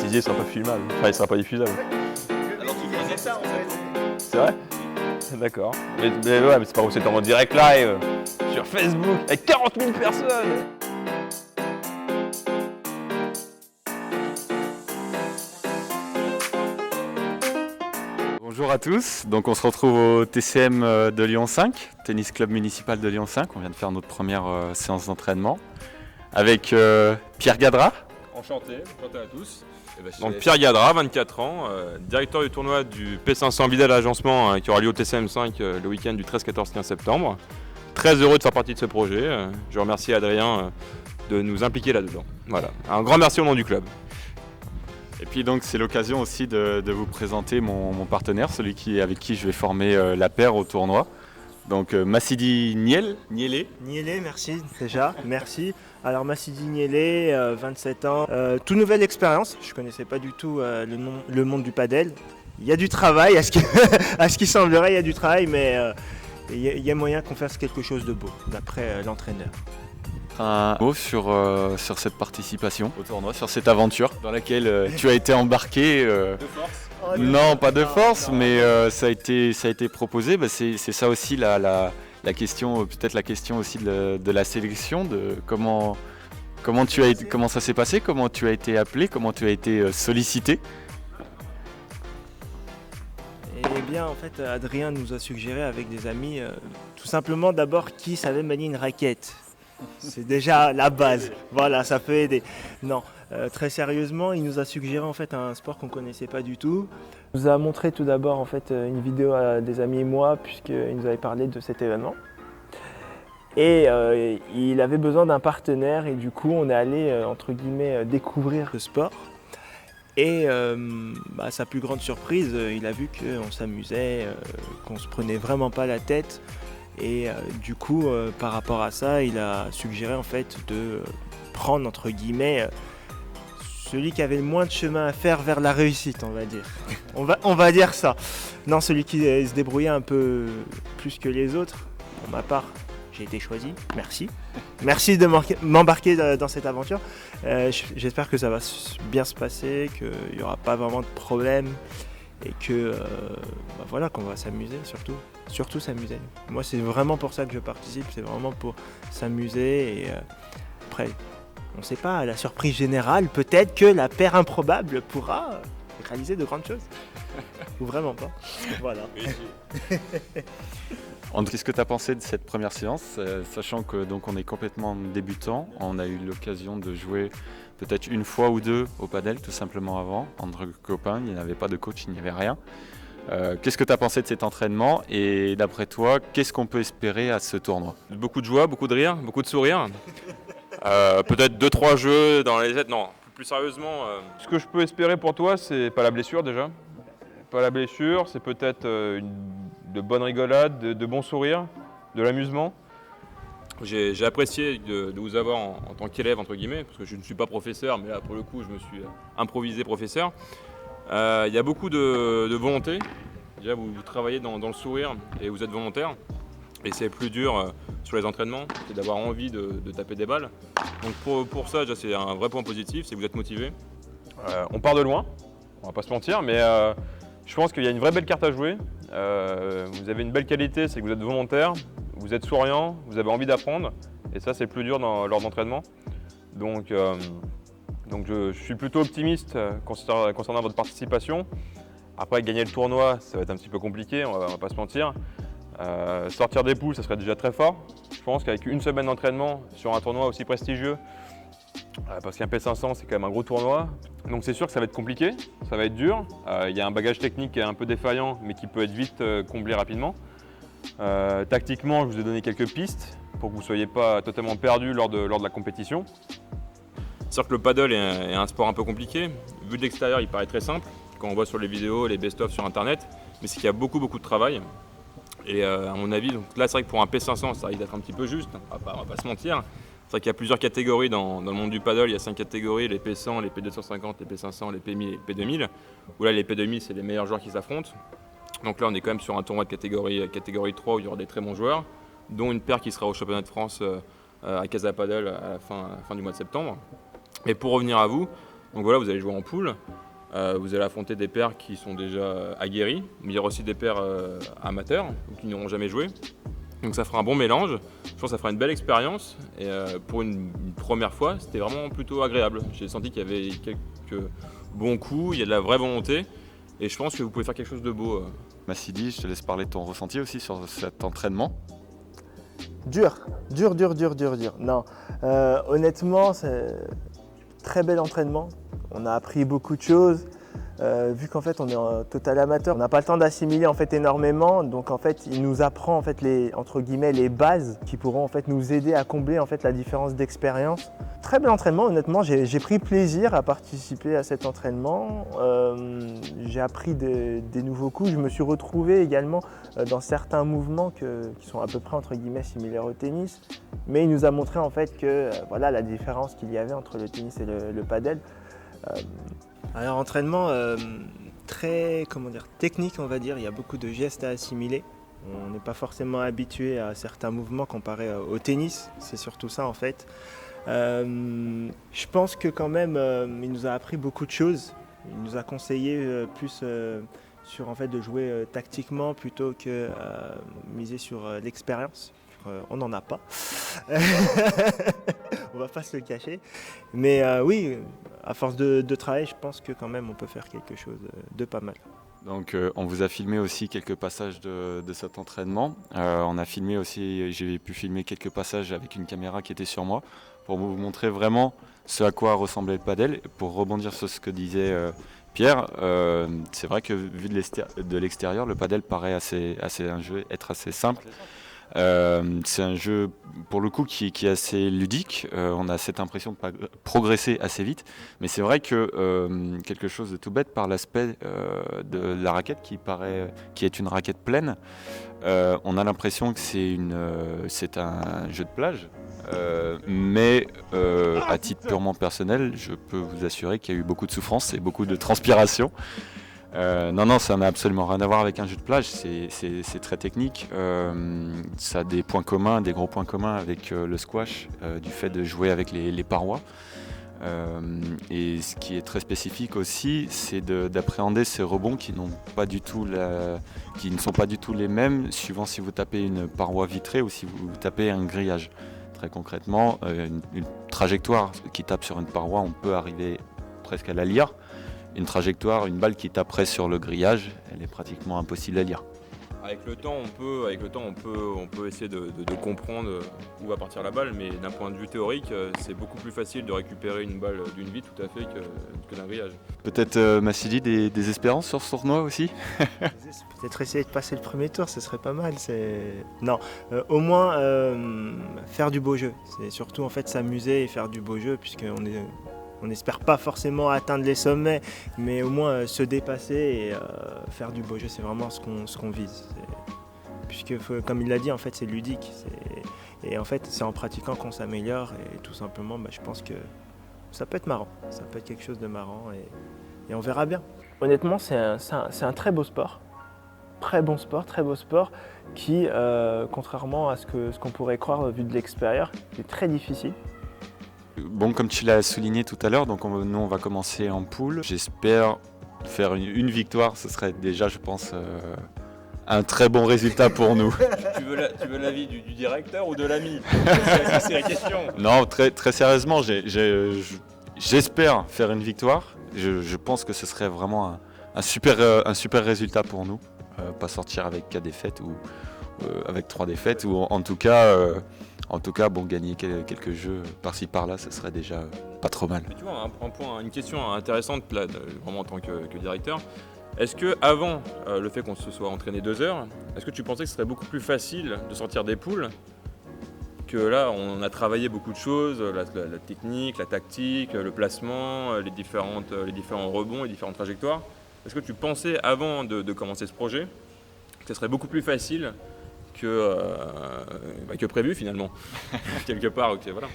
baptisé, il sera pas filmable. Enfin, il sera pas diffusable. Alors tu faisais ça en fait. C'est vrai? D'accord. Mais ouais, mais c'est pas où c'était en direct live sur Facebook avec 40 000 personnes. Bonjour à tous, donc on se retrouve au TCM de Lyon 5, Tennis Club Municipal de Lyon 5. On vient de faire notre première séance d'entraînement avec Pierre Gadra. Enchanté à tous. Donc Pierre Gadra, 24 ans, directeur du tournoi du P500 Vidal Agencement qui aura lieu au TCM 5 le week-end du 13, 14, 15 septembre. Très heureux de faire partie de ce projet. Je remercie Adrien de nous impliquer là-dedans. Voilà, un grand merci au nom du club. Et puis donc c'est l'occasion aussi de vous présenter mon partenaire, celui avec qui je vais former la paire au tournoi. Donc Massidi Nielé. Nielé, merci déjà, merci. Alors Massidi Nielé, 27 ans, toute nouvelle expérience, je ne connaissais pas du tout le monde du padel. Il y a du travail, à ce qui semblerait, il y a du travail, mais il y a moyen qu'on fasse quelque chose de beau, d'après l'entraîneur. Un mot sur cette participation au tournoi, sur cette aventure dans laquelle tu as été embarqué. De force. Non, pas de force, mais ça a été proposé. Bah, c'est ça aussi la question, peut-être la question aussi de la sélection, de comment ça s'est passé, comment tu as été appelé, comment tu as été sollicité. Eh bien, en fait, Adrien nous a suggéré avec des amis, tout simplement d'abord qui savait manier une raquette. C'est déjà la base. Voilà, ça peut aider. Non, très sérieusement, il nous a suggéré en fait un sport qu'on ne connaissait pas du tout. Il nous a montré tout d'abord en fait une vidéo à des amis et moi, puisqu'il nous avait parlé de cet événement. Et il avait besoin d'un partenaire et du coup, on est allé entre guillemets découvrir le sport. Et sa plus grande surprise, il a vu qu'on s'amusait, qu'on se prenait vraiment pas la tête. Et du coup, par rapport à ça, il a suggéré en fait de prendre entre guillemets celui qui avait le moins de chemin à faire vers la réussite, on va dire. on va dire ça. Non, celui qui se débrouillait un peu plus que les autres. Pour ma part, j'ai été choisi. Merci. Merci de m'embarquer dans cette aventure. J'espère que ça va bien se passer, qu'il n'y aura pas vraiment de problème. Et que voilà, qu'on va s'amuser surtout s'amuser. Moi c'est vraiment pour ça que je participe, c'est vraiment pour s'amuser et après on ne sait pas, à la surprise générale, peut-être que la paire improbable pourra réaliser de grandes choses. Ou vraiment pas. Voilà. Qu'est-ce que tu as pensé de cette première séance, sachant que donc on est complètement débutant, on a eu l'occasion de jouer peut-être une fois ou deux au padel tout simplement avant, entre copains, il n'y avait pas de coach, il n'y avait rien. Qu'est-ce que tu as pensé de cet entraînement et d'après toi, qu'est-ce qu'on peut espérer à ce tournoi? Beaucoup de joie, beaucoup de rire, beaucoup de sourires. Peut-être 2-3 jeux dans les aides. Non, plus sérieusement, ce que je peux espérer pour toi, c'est pas la blessure déjà. Pas la blessure, c'est peut-être de bonnes rigolades, de bons sourires, de l'amusement. J'ai apprécié de vous avoir en tant qu'élève, entre guillemets, parce que je ne suis pas professeur, mais là, pour le coup, je me suis improvisé professeur. Il y a beaucoup de volonté. Déjà, vous travaillez dans le sourire et vous êtes volontaire. Et c'est plus dur sur les entraînements, c'est d'avoir envie de taper des balles. Donc pour ça, déjà, c'est un vrai point positif, c'est que vous êtes motivé. On part de loin, on va pas se mentir, mais je pense qu'il y a une vraie belle carte à jouer. Vous avez une belle qualité, c'est que vous êtes volontaire, vous êtes souriant, vous avez envie d'apprendre. Et ça, c'est plus dur lors d'entraînement. Donc je suis plutôt optimiste concernant votre participation. Après, gagner le tournoi, ça va être un petit peu compliqué, on va pas se mentir. Sortir des poules, ça serait déjà très fort. Je pense qu'avec une semaine d'entraînement sur un tournoi aussi prestigieux, parce qu'un P500 c'est quand même un gros tournoi, donc c'est sûr que ça va être compliqué, ça va être dur. Il y a un bagage technique qui est un peu défaillant, mais qui peut être vite comblé rapidement. Tactiquement, je vous ai donné quelques pistes pour que vous ne soyez pas totalement perdu lors de la compétition. C'est sûr que le paddle est un sport un peu compliqué. Vu de l'extérieur, il paraît très simple quand on voit sur les vidéos, les best-of sur internet, mais c'est qu'il y a beaucoup de travail. Et à mon avis, donc là c'est vrai que pour un P500, ça risque d'être un petit peu juste, on va pas se mentir. C'est vrai qu'il y a plusieurs catégories dans le monde du paddle, il y a 5 catégories, les P100, les P250, les P500, les P1000 et les P2000. Où là les P2000 c'est les meilleurs joueurs qui s'affrontent. Donc là on est quand même sur un tournoi de catégorie 3 où il y aura des très bons joueurs, dont une paire qui sera au championnat de France à Casa Paddle à la fin du mois de septembre. Et pour revenir à vous, donc voilà, vous allez jouer en poule. Vous allez affronter des pairs qui sont déjà aguerris, mais il y aura aussi des pairs amateurs ou qui n'auront jamais joué. Donc ça fera un bon mélange, je pense que ça fera une belle expérience et pour une première fois c'était vraiment plutôt agréable. J'ai senti qu'il y avait quelques bons coups, il y a de la vraie volonté et je pense que vous pouvez faire quelque chose de beau. Massidi, je te laisse parler de ton ressenti aussi sur cet entraînement. Dur. Non, honnêtement, c'est très bel entraînement. On a appris beaucoup de choses. Vu qu'en fait on est en total amateur, on n'a pas le temps d'assimiler en fait énormément, donc en fait il nous apprend en fait les entre guillemets les bases qui pourront en fait nous aider à combler en fait la différence d'expérience. Très bel entraînement, honnêtement, j'ai pris plaisir à participer à cet entraînement. J'ai appris des nouveaux coups, je me suis retrouvé également dans certains mouvements qui sont à peu près entre guillemets similaires au tennis, mais il nous a montré en fait que voilà la différence qu'il y avait entre le tennis et le padel. Alors entraînement très technique on va dire, il y a beaucoup de gestes à assimiler. On n'est pas forcément habitué à certains mouvements comparé au tennis, c'est surtout ça en fait. Je pense que quand même il nous a appris beaucoup de choses. Il nous a conseillé plus sur en fait de jouer tactiquement plutôt que miser sur l'expérience. On n'en a pas. On va pas se le cacher. Mais oui, à force de travail, je pense que quand même on peut faire quelque chose de pas mal. Donc on vous a filmé aussi quelques passages de cet entraînement. On a filmé aussi, j'ai pu filmer quelques passages avec une caméra qui était sur moi pour vous montrer vraiment ce à quoi ressemblait le padel. Pour rebondir sur ce que disait Pierre, c'est vrai que vu de l'extérieur, le padel paraît être assez simple. C'est un jeu pour le coup qui est assez ludique, on a cette impression de progresser assez vite, mais c'est vrai que quelque chose de tout bête par l'aspect de la raquette qui est une raquette pleine, on a l'impression que c'est un jeu de plage, mais à titre purement personnel, je peux vous assurer qu'il y a eu beaucoup de souffrance et beaucoup de transpiration. Non, ça n'a absolument rien à voir avec un jeu de plage, c'est très technique. Ça a des points communs, des gros points communs avec le squash, du fait de jouer avec les parois. Et ce qui est très spécifique aussi, c'est d'appréhender ces rebonds qui ne sont pas du tout les mêmes, suivant si vous tapez une paroi vitrée ou si vous tapez un grillage. Très concrètement, une trajectoire qui tape sur une paroi, on peut arriver presque à la lire. Une trajectoire, une balle qui taperait sur le grillage, elle est pratiquement impossible à lire. Avec le temps, on peut essayer de comprendre où va partir la balle, mais d'un point de vue théorique, c'est beaucoup plus facile de récupérer une balle d'une vitre tout à fait que d'un grillage. Peut-être Massidi des espérances sur ce tournoi aussi. Peut-être essayer de passer le premier tour, ce serait pas mal. Non, au moins faire du beau jeu. C'est surtout en fait s'amuser et faire du beau jeu, on n'espère pas forcément atteindre les sommets, mais au moins se dépasser et faire du beau jeu, c'est vraiment ce qu'on vise. Puisque, comme il l'a dit, en fait, c'est ludique. Et en fait, c'est en pratiquant qu'on s'améliore. Et tout simplement, je pense que ça peut être marrant. Ça peut être quelque chose de marrant et on verra bien. Honnêtement, c'est un très beau sport. Très beau sport qui, contrairement à ce qu'on pourrait croire vu de l'extérieur, est très difficile. Bon, comme tu l'as souligné tout à l'heure, donc nous on va commencer en poule. J'espère faire une victoire, ce serait déjà, je pense, un très bon résultat pour nous. Tu veux l'avis du directeur ou de l'ami? C'est la question. Non, très sérieusement, j'espère faire une victoire. Je pense que ce serait vraiment un super résultat pour nous. Pas sortir avec 4 défaites ou avec 3 défaites, ou en tout cas, gagner quelques jeux par-ci par-là, ce serait déjà pas trop mal. Mais tu vois, une question intéressante là, vraiment en tant que directeur. Est-ce que avant le fait qu'on se soit entraîné 2 heures, est-ce que tu pensais que ce serait beaucoup plus facile de sortir des poules? Que là, on a travaillé beaucoup de choses, la technique, la tactique, le placement, les différents rebonds, les différentes trajectoires. Est-ce que tu pensais avant de commencer ce projet que ce serait beaucoup plus facile que prévu finalement, quelque part, ok, voilà.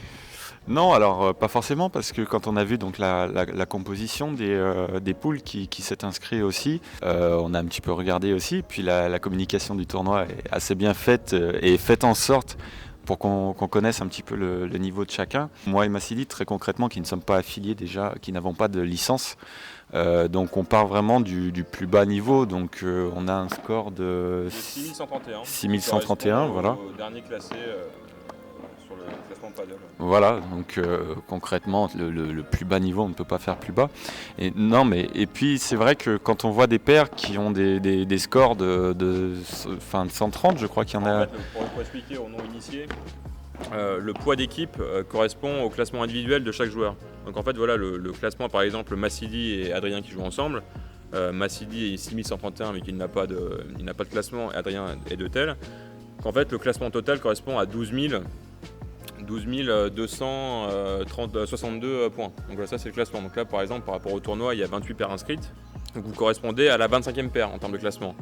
Non, alors pas forcément, parce que quand on a vu donc la composition des poules qui s'est inscrit aussi, on a un petit peu regardé aussi, puis la communication du tournoi est assez bien faite et faite en sorte pour qu'on connaisse un petit peu le niveau de chacun. Moi et Massidi, très concrètement, qui ne sommes pas affiliés déjà, qui n'avons pas de licence, Donc on part vraiment du plus bas niveau, donc on a un score de 6131. 6131, voilà. Au dernier classé sur le classement paddle. Voilà, donc concrètement, le plus bas niveau, on ne peut pas faire plus bas. Et puis c'est vrai que quand on voit des paires qui ont des scores de 130, je crois qu'il y en a. En fait, pour expliquer aux non-initiés, le poids d'équipe correspond au classement individuel de chaque joueur. Donc en fait, voilà le classement, par exemple, Massidi et Adrien qui jouent ensemble. Massidi est 6131, mais il n'a pas de classement, et Adrien est de tel. En fait, le classement total correspond à 12 262 points. Donc voilà, ça c'est le classement. Donc là, par exemple, par rapport au tournoi, il y a 28 paires inscrites. Donc vous correspondez à la 25e paire en termes de classement.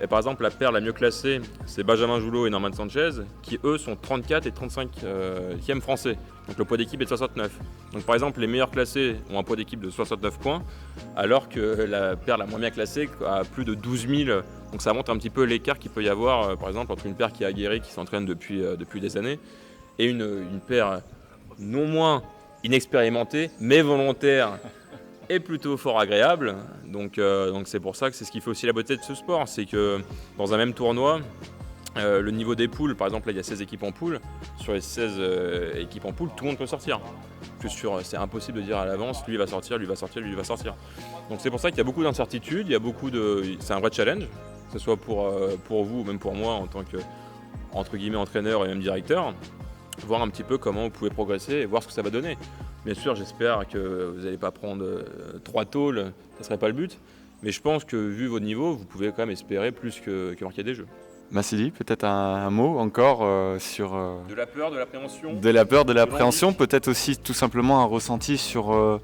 Et par exemple, la paire la mieux classée, c'est Benjamin Joulot et Norman Sanchez, qui eux sont 34 et 35e français. Donc le poids d'équipe est de 69. Donc par exemple, les meilleurs classés ont un poids d'équipe de 69 points, alors que la paire la moins bien classée a plus de 12 000. Donc ça montre un petit peu l'écart qu'il peut y avoir, par exemple, entre une paire qui est aguerrie, qui s'entraîne depuis des années, et une paire non moins inexpérimentée, mais volontaire et plutôt fort agréable. Donc c'est pour ça que c'est ce qui fait aussi la beauté de ce sport, c'est que dans un même tournoi, le niveau des poules, par exemple là il y a 16 équipes en poule, sur les 16 équipes en poule, tout le monde peut sortir. C'est impossible de dire à l'avance, lui va sortir, lui va sortir, lui va sortir. Donc c'est pour ça qu'il y a beaucoup d'incertitudes, c'est un vrai challenge, que ce soit pour vous ou même pour moi en tant que entre guillemets entraîneur et même directeur, voir un petit peu comment vous pouvez progresser et voir ce que ça va donner. Bien sûr, j'espère que vous n'allez pas prendre 3 tôles, ça ne serait pas le but. Mais je pense que vu votre niveau, vous pouvez quand même espérer plus que marquer des jeux. Massidi, peut-être un mot encore sur... De la peur, de l'appréhension. De la peur, de l'appréhension, peut-être aussi tout simplement un ressenti sur...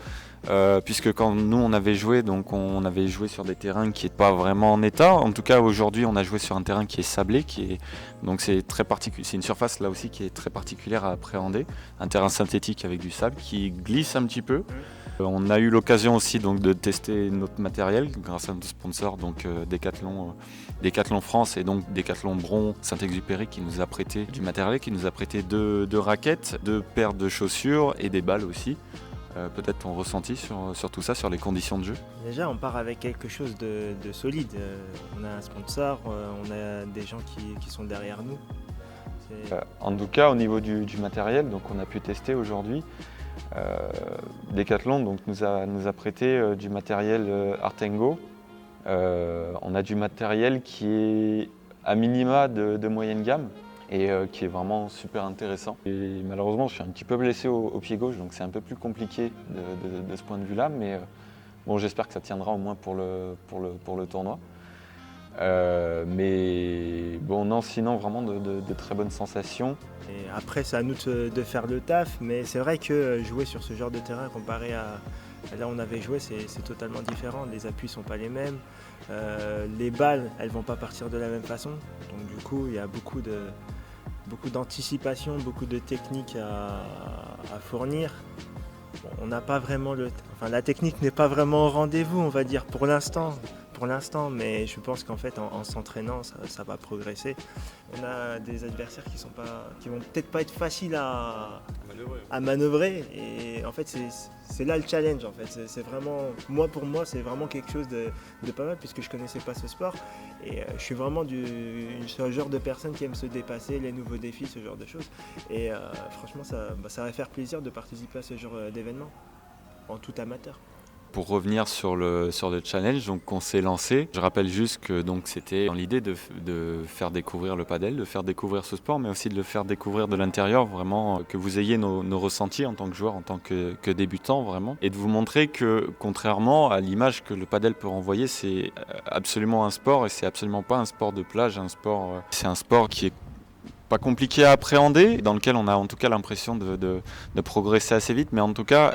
puisque quand nous on avait joué, donc on avait joué sur des terrains qui n'étaient pas vraiment en état. En tout cas aujourd'hui on a joué sur un terrain qui est sablé, donc c'est très particulier. C'est une surface là aussi qui est très particulière à appréhender. Un terrain synthétique avec du sable qui glisse un petit peu. On a eu l'occasion aussi donc de tester notre matériel grâce à notre sponsor, donc Decathlon France et donc Decathlon Bron Saint-Exupéry qui nous a prêté du matériel, qui nous a prêté deux raquettes, 2 paires de chaussures et des balles aussi. Peut-être ton ressenti sur tout ça, sur les conditions de jeu. Déjà, on part avec quelque chose de solide. On a un sponsor, on a des gens qui sont derrière nous. En tout cas, au niveau du matériel, donc on a pu tester aujourd'hui. Decathlon donc, nous a prêté du matériel Artengo. On a du matériel qui est à minima de moyenne gamme. Et qui est vraiment super intéressant. Et malheureusement, je suis un petit peu blessé au pied gauche, donc c'est un peu plus compliqué de ce point de vue-là, mais bon, j'espère que ça tiendra au moins pour le tournoi. Mais bon, non, sinon vraiment de très bonnes sensations. Et après, c'est à nous de faire le taf, mais c'est vrai que jouer sur ce genre de terrain comparé à là où on avait joué, c'est totalement différent. Les appuis ne sont pas les mêmes, les balles, elles ne vont pas partir de la même façon. Donc du coup, il y a beaucoup d'anticipation, beaucoup de techniques à fournir. Bon, on n'a pas vraiment la technique n'est pas vraiment au rendez-vous, on va dire, pour l'instant, mais je pense qu'en fait, en s'entraînant, ça va progresser. On a des adversaires qui vont peut-être pas être faciles à manœuvrer, et en fait, c'est là le challenge. En fait, c'est vraiment, pour moi, c'est vraiment quelque chose de pas mal, puisque je connaissais pas ce sport, et je suis vraiment ce genre de personne qui aime se dépasser, les nouveaux défis, ce genre de choses. Et franchement, ça va faire plaisir de participer à ce genre d'événement, en tout amateur. Pour revenir sur le challenge donc, qu'on s'est lancé, je rappelle juste que donc, c'était dans l'idée de faire découvrir le padel, de faire découvrir ce sport, mais aussi de le faire découvrir de l'intérieur, vraiment que vous ayez nos ressentis en tant que joueur, en tant que débutant vraiment, et de vous montrer que contrairement à l'image que le padel peut renvoyer, c'est absolument un sport et c'est absolument pas un sport de plage, c'est un sport qui est pas compliqué à appréhender, dans lequel on a en tout cas l'impression de progresser assez vite, mais en tout cas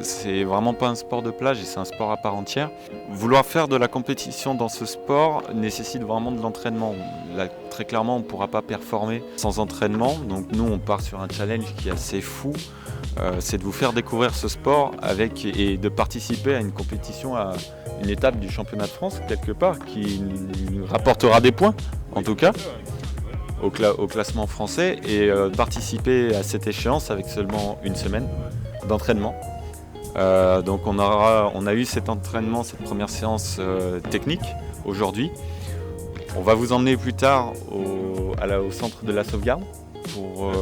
c'est vraiment pas un sport de plage et c'est un sport à part entière. Vouloir faire de la compétition dans ce sport nécessite vraiment de l'entraînement. Là, très clairement on ne pourra pas performer sans entraînement, donc nous on part sur un challenge qui est assez fou, c'est de vous faire découvrir ce sport et de participer à une compétition, à une étape du championnat de France quelque part, qui nous rapportera des points en tout cas. Au classement français et participer à cette échéance avec seulement une semaine d'entraînement. Donc on a eu cet entraînement, cette première séance technique aujourd'hui. On va vous emmener plus tard au centre de la sauvegarde pour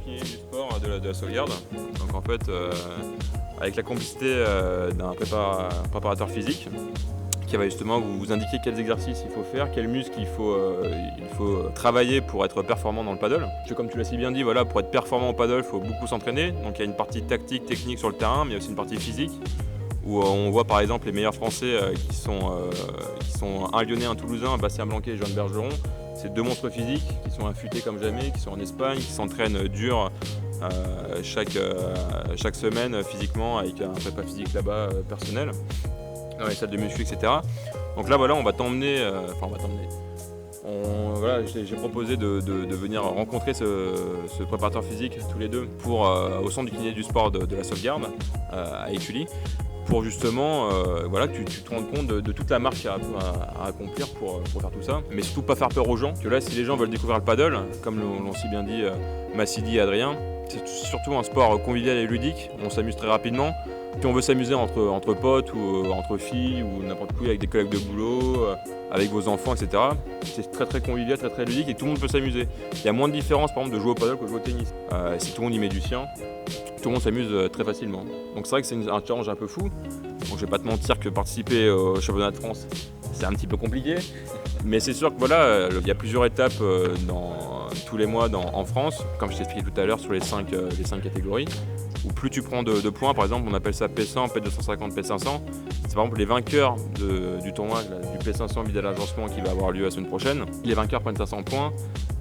du sport de la sauvegarde. Donc en fait, avec la complicité d'un préparateur physique qui va justement vous indiquer quels exercices il faut faire, quels muscles il faut travailler pour être performant dans le paddle. Parce que comme tu l'as si bien dit, voilà, pour être performant au paddle, il faut beaucoup s'entraîner. Donc il y a une partie tactique, technique sur le terrain, mais il y a aussi une partie physique où on voit par exemple les meilleurs Français qui sont un Lyonnais, un Toulousain, un Bastien Blanquet et Joan Bergeron. C'est deux monstres physiques qui sont affûtés comme jamais, qui sont en Espagne, qui s'entraînent dur chaque semaine physiquement avec un prépa physique là-bas personnel, dans les salles de muscu, etc. Donc là, voilà, on va t'emmener. J'ai proposé de venir rencontrer ce préparateur physique tous les deux au centre du kiné du sport de la sauvegarde à Écully, pour justement que tu te rendes compte de toute la marche à accomplir pour faire tout ça. Mais surtout pas faire peur aux gens, que là si les gens veulent découvrir le paddle, comme l'ont si bien dit Massidi et Adrien, c'est surtout un sport convivial et ludique, on s'amuse très rapidement. Puis on veut s'amuser entre potes ou entre filles ou n'importe quoi, avec des collègues de boulot, avec vos enfants, etc. C'est très très convivial, très très ludique et tout le monde peut s'amuser. Il y a moins de différence par exemple de jouer au paddle que de jouer au tennis. Si tout le monde y met du sien, tout le monde s'amuse très facilement. Donc c'est vrai que c'est un challenge un peu fou. Donc je vais pas te mentir que participer au championnat de France, c'est un petit peu compliqué. Mais c'est sûr que voilà, il y a plusieurs étapes tous les mois en France, comme je t'ai expliqué tout à l'heure sur les 5 catégories. Où plus tu prends de points, par exemple, on appelle ça P100, P250, P500. C'est par exemple les vainqueurs du tournoi du P500 Vidal-Agencement qui va avoir lieu la semaine prochaine. Les vainqueurs prennent 500 points,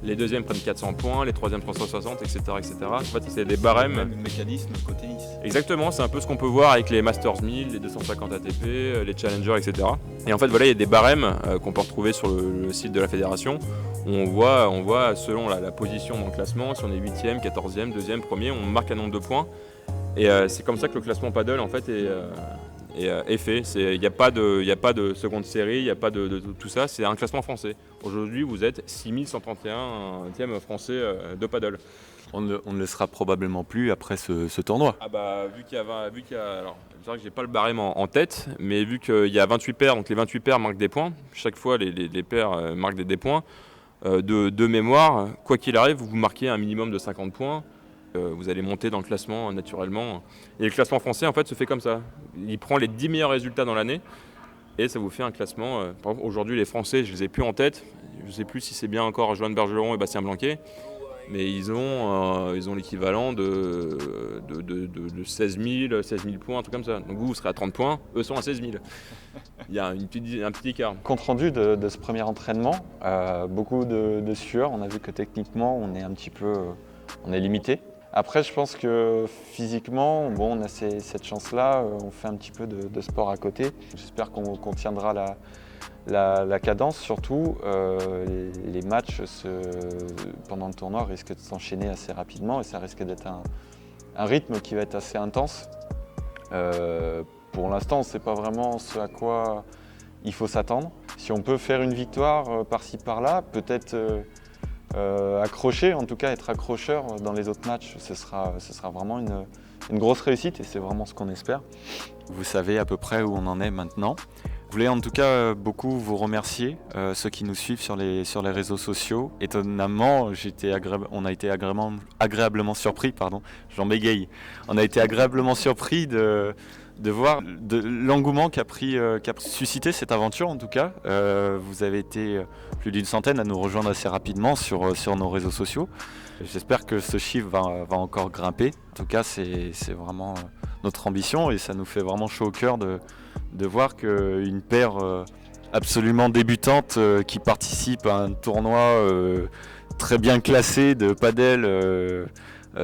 les deuxièmes prennent 400 points, les troisièmes 360, etc. En fait, c'est des barèmes. Même mécanisme qu'au tennis. Exactement, c'est un peu ce qu'on peut voir avec les Masters 1000, les 250 ATP, les Challengers, etc. Et en fait, voilà, il y a des barèmes qu'on peut retrouver sur le site de la fédération. On voit selon la position dans le classement, si on est 8e, 14e, 2e, 1er, on marque un nombre de points. Et c'est comme ça que le classement paddle en fait est fait. Il n'y a pas de seconde série, il n'y a pas de tout ça, c'est un classement français. Aujourd'hui, vous êtes 6131e français de paddle. On ne le sera probablement plus après ce tournoi. Ah bah vu qu'il y a alors c'est vrai que j'ai pas le barème en tête, mais vu qu'il y a 28 paires, donc les 28 paires marquent des points. Chaque fois les paires marquent des points. De mémoire, quoi qu'il arrive, vous marquez un minimum de 50 points. Vous allez monter dans le classement naturellement. Et le classement français en fait se fait comme ça. Il prend les 10 meilleurs résultats dans l'année et ça vous fait un classement. Par exemple, aujourd'hui les Français, je les ai plus en tête. Je ne sais plus si c'est bien encore Joan Bergeron et Bastien Blanquet. Mais ils ont l'équivalent de 16 000 points, un truc comme ça. Donc vous serez à 30 points, eux sont à 16 000. Il y a un petit écart. Compte rendu de ce premier entraînement, beaucoup de sueur. On a vu que techniquement, on est limité. Après, je pense que physiquement, on a cette chance-là, on fait un petit peu de sport à côté. J'espère qu'on tiendra la cadence, surtout. Les matchs pendant le tournoi risquent de s'enchaîner assez rapidement et ça risque d'être un rythme qui va être assez intense. Pour l'instant, on ne sait pas vraiment ce à quoi il faut s'attendre. Si on peut faire une victoire par-ci par-là, peut-être accrocher, en tout cas être accrocheur dans les autres matchs, ce sera vraiment une grosse réussite et c'est vraiment ce qu'on espère. Vous savez à peu près où on en est maintenant. Je voulais en tout cas beaucoup vous remercier, ceux qui nous suivent sur les réseaux sociaux. Étonnamment, on a été agréablement surpris, j'en bégaye. On a été agréablement surpris de voir l'engouement qu'a suscité cette aventure en tout cas. Vous avez été plus d'une centaine à nous rejoindre assez rapidement sur nos réseaux sociaux. J'espère que ce chiffre va encore grimper. En tout cas, c'est vraiment notre ambition et ça nous fait vraiment chaud au cœur de voir qu'une paire absolument débutante qui participe à un tournoi très bien classé de padel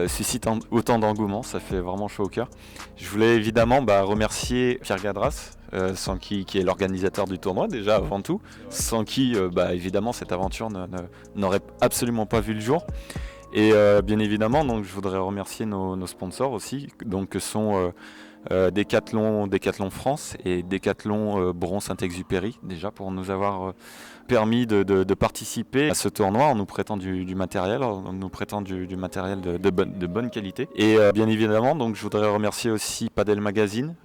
suscite autant d'engouement, ça fait vraiment chaud au cœur. Je voulais évidemment remercier Pierre Gadras, qui est l'organisateur du tournoi déjà avant tout, sans qui évidemment cette aventure n'aurait absolument pas vu le jour. Et bien évidemment, donc, je voudrais remercier nos sponsors aussi, donc, que sont Décathlon France et Décathlon Bron Saint-Exupéry, déjà pour nous avoir permis de participer à ce tournoi en nous prêtant du matériel, de bonne qualité. Et bien évidemment, donc, je voudrais remercier aussi Padel Magazine,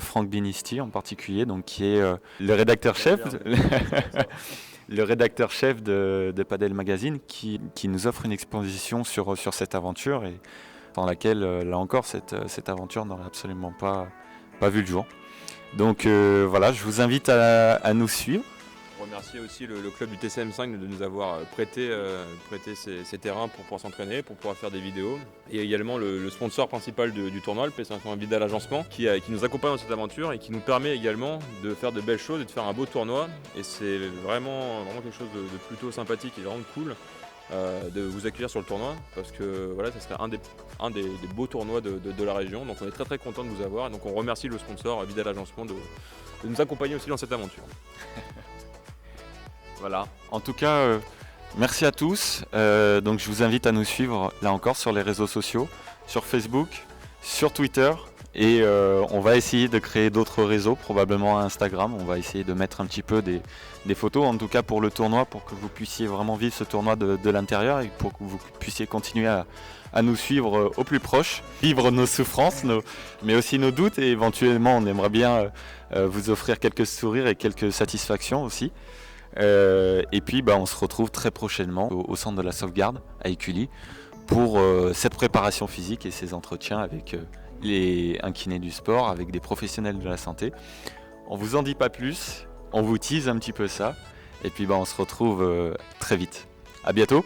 Franck Binisti en particulier, donc, qui est le rédacteur chef. Le rédacteur chef de Padel Magazine qui nous offre une exposition sur cette aventure et dans laquelle, là encore, cette aventure n'aurait absolument pas vu le jour. Donc voilà, je vous invite à nous suivre. Remercier aussi le club du TCM5 de nous avoir prêté ces terrains pour pouvoir s'entraîner, pour pouvoir faire des vidéos. Et également le sponsor principal du tournoi, le P500 Vidal Agencement, qui nous accompagne dans cette aventure et qui nous permet également de faire de belles choses et de faire un beau tournoi. Et c'est vraiment quelque chose de plutôt sympathique et vraiment cool de vous accueillir sur le tournoi, parce que voilà, ça serait un des beaux tournois de la région. Donc on est très très content de vous avoir. Et donc on remercie le sponsor Vidal Agencement de nous accompagner aussi dans cette aventure. Voilà. En tout cas, merci à tous. Donc je vous invite à nous suivre là encore sur les réseaux sociaux, sur Facebook, sur Twitter. Et on va essayer de créer d'autres réseaux, probablement Instagram. On va essayer de mettre un petit peu des photos, en tout cas pour le tournoi, pour que vous puissiez vraiment vivre ce tournoi de l'intérieur et pour que vous puissiez continuer à nous suivre au plus proche, vivre nos souffrances, mais aussi nos doutes. Et éventuellement, on aimerait bien vous offrir quelques sourires et quelques satisfactions aussi. Et puis on se retrouve très prochainement au centre de la sauvegarde à Écully pour cette préparation physique et ces entretiens avec un kiné du sport, avec des professionnels de la santé. On vous en dit pas plus, on vous tease un petit peu ça et puis on se retrouve très vite. À bientôt.